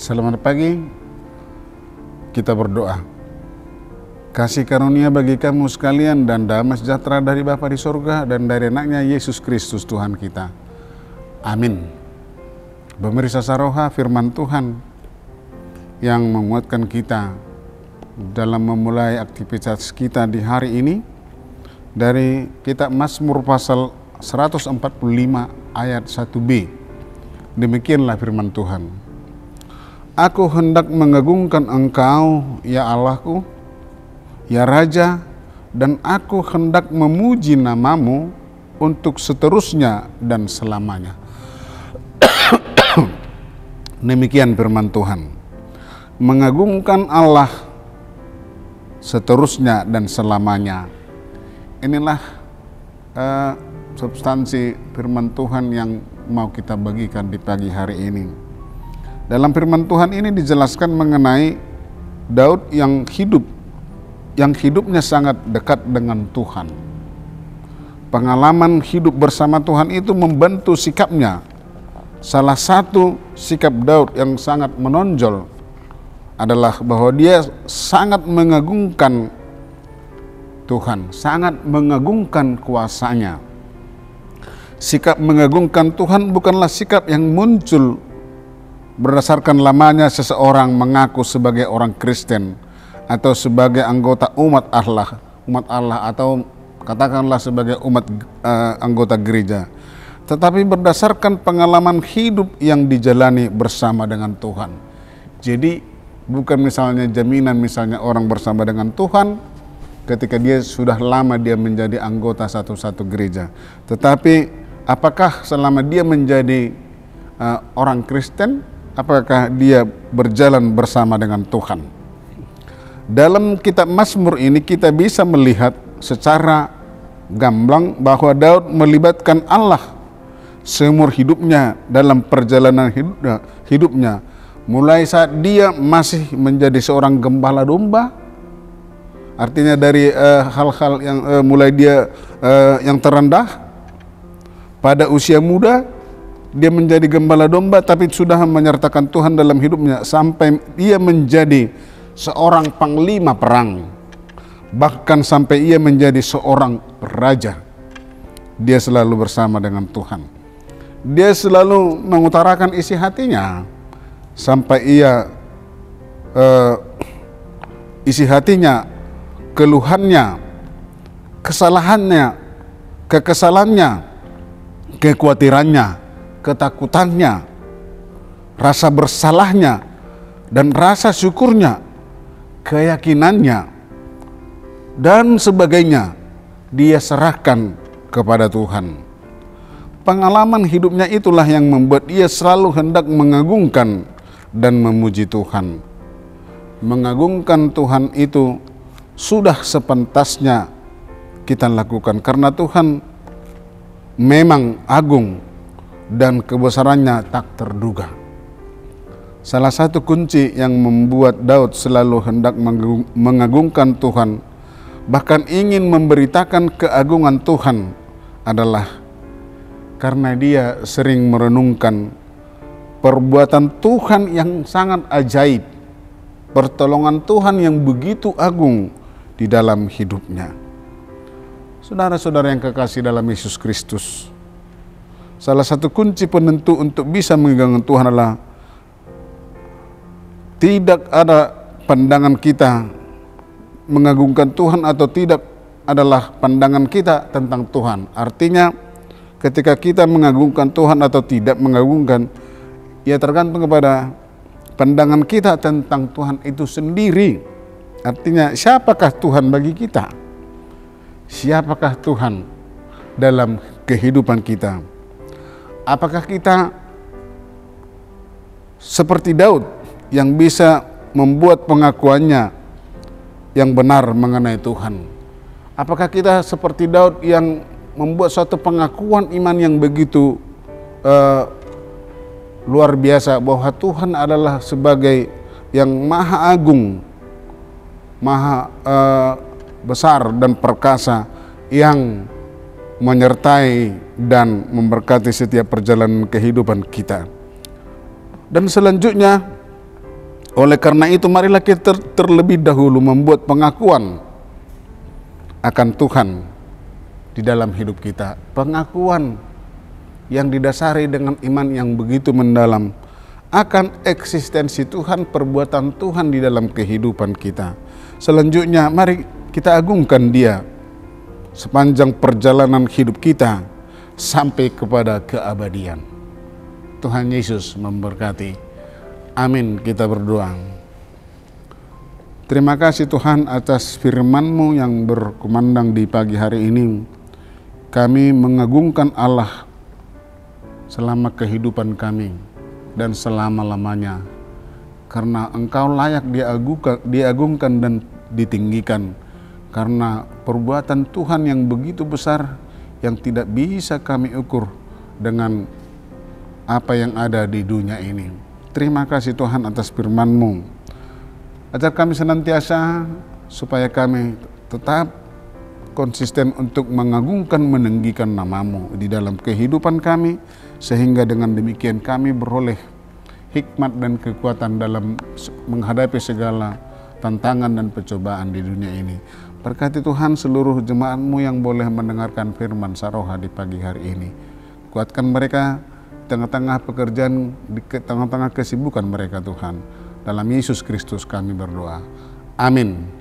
Selamat pagi, kita berdoa. Kasih karunia bagi kamu sekalian dan damai sejahtera dari Bapa di sorga dan dari anaknya Yesus Kristus Tuhan kita. Amin. Pemirsa Saroha, firman Tuhan yang menguatkan kita dalam memulai aktivitas kita di hari ini dari kitab Mazmur pasal 145 ayat 1b. Demikianlah firman Tuhan. Aku hendak mengagungkan Engkau, ya Allahku, ya Raja, dan aku hendak memuji namamu untuk seterusnya dan selamanya. Demikian firman Tuhan. Mengagungkan Allah seterusnya dan selamanya. Inilah substansi firman Tuhan yang mau kita bagikan di pagi hari ini. Dalam firman Tuhan ini dijelaskan mengenai Daud yang hidupnya sangat dekat dengan Tuhan. Pengalaman hidup bersama Tuhan itu membentuk sikapnya. Salah satu sikap Daud yang sangat menonjol adalah bahwa dia sangat mengagungkan Tuhan, sangat mengagungkan kuasanya. Sikap mengagungkan Tuhan bukanlah sikap yang muncul berdasarkan lamanya seseorang mengaku sebagai orang Kristen atau sebagai anggota umat Allah atau katakanlah sebagai anggota gereja, tetapi berdasarkan pengalaman hidup yang dijalani bersama dengan Tuhan. Jadi bukan misalnya jaminan misalnya orang bersama dengan Tuhan ketika dia sudah lama dia menjadi anggota satu gereja, tetapi apakah selama dia menjadi orang Kristen, apakah dia berjalan bersama dengan Tuhan? Dalam kitab Mazmur ini kita bisa melihat secara gamblang bahwa Daud melibatkan Allah seumur hidupnya dalam perjalanan hidupnya. Mulai saat dia masih menjadi seorang gembala domba, artinya dari hal-hal yang mulai dia yang terendah pada usia muda, dia menjadi gembala domba tapi sudah menyertakan Tuhan dalam hidupnya sampai dia menjadi seorang panglima perang. Bahkan sampai ia menjadi seorang raja. Dia selalu bersama dengan Tuhan. Dia selalu mengutarakan isi hatinya sampai ia isi hatinya, keluhannya, kesalahannya, kekesalannya, kekhawatirannya, ketakutannya, rasa bersalahnya, dan rasa syukurnya, keyakinannya, dan sebagainya, dia serahkan kepada Tuhan. Pengalaman hidupnya itulah yang membuat dia selalu hendak mengagungkan dan memuji Tuhan. Mengagungkan Tuhan itu sudah sepantasnya kita lakukan karena Tuhan memang agung dan kebesarannya tak terduga. Salah satu kunci yang membuat Daud selalu hendak mengagungkan Tuhan, bahkan ingin memberitakan keagungan Tuhan, adalah karena dia sering merenungkan perbuatan Tuhan yang sangat ajaib, pertolongan Tuhan yang begitu agung di dalam hidupnya. Saudara-saudara yang kekasih dalam Yesus Kristus, salah satu kunci penentu untuk bisa mengagungkan Tuhan adalah tidak ada pandangan kita mengagungkan Tuhan atau tidak adalah pandangan kita tentang Tuhan. Artinya ketika kita mengagungkan Tuhan atau tidak mengagungkan, ya tergantung kepada pandangan kita tentang Tuhan itu sendiri. Artinya siapakah Tuhan bagi kita? Siapakah Tuhan dalam kehidupan kita? Apakah kita seperti Daud yang bisa membuat pengakuannya yang benar mengenai Tuhan? Apakah kita seperti Daud yang membuat suatu pengakuan iman yang begitu luar biasa bahwa Tuhan adalah sebagai yang maha agung, maha besar dan perkasa, yang menyertai dan memberkati setiap perjalanan kehidupan kita. Dan selanjutnya Oleh karena itu marilah kita terlebih dahulu membuat pengakuan akan Tuhan di dalam hidup kita. Pengakuan yang didasari dengan iman yang begitu mendalam akan eksistensi Tuhan, perbuatan Tuhan di dalam kehidupan kita. Selanjutnya mari kita agungkan Dia sepanjang perjalanan hidup kita sampai kepada keabadian. Tuhan Yesus memberkati. Amin, kita berdoa. Terima kasih Tuhan atas firman-Mu yang berkumandang di pagi hari ini. Kami mengagungkan Allah selama kehidupan kami dan selama-lamanya, karena Engkau layak diagungkan dan ditinggikan, karena perbuatan Tuhan yang begitu besar yang tidak bisa kami ukur dengan apa yang ada di dunia ini. Terima kasih Tuhan atas firman-Mu. Ajar kami senantiasa supaya kami tetap konsisten untuk mengagungkan, meninggikan nama-Mu di dalam kehidupan kami, sehingga dengan demikian kami beroleh hikmat dan kekuatan dalam menghadapi segala tantangan dan percobaan di dunia ini. Berkati Tuhan seluruh jemaat-Mu yang boleh mendengarkan firman Saroha di pagi hari ini. Kuatkan mereka tengah-tengah pekerjaan, di tengah-tengah kesibukan mereka Tuhan. Dalam Yesus Kristus kami berdoa. Amin.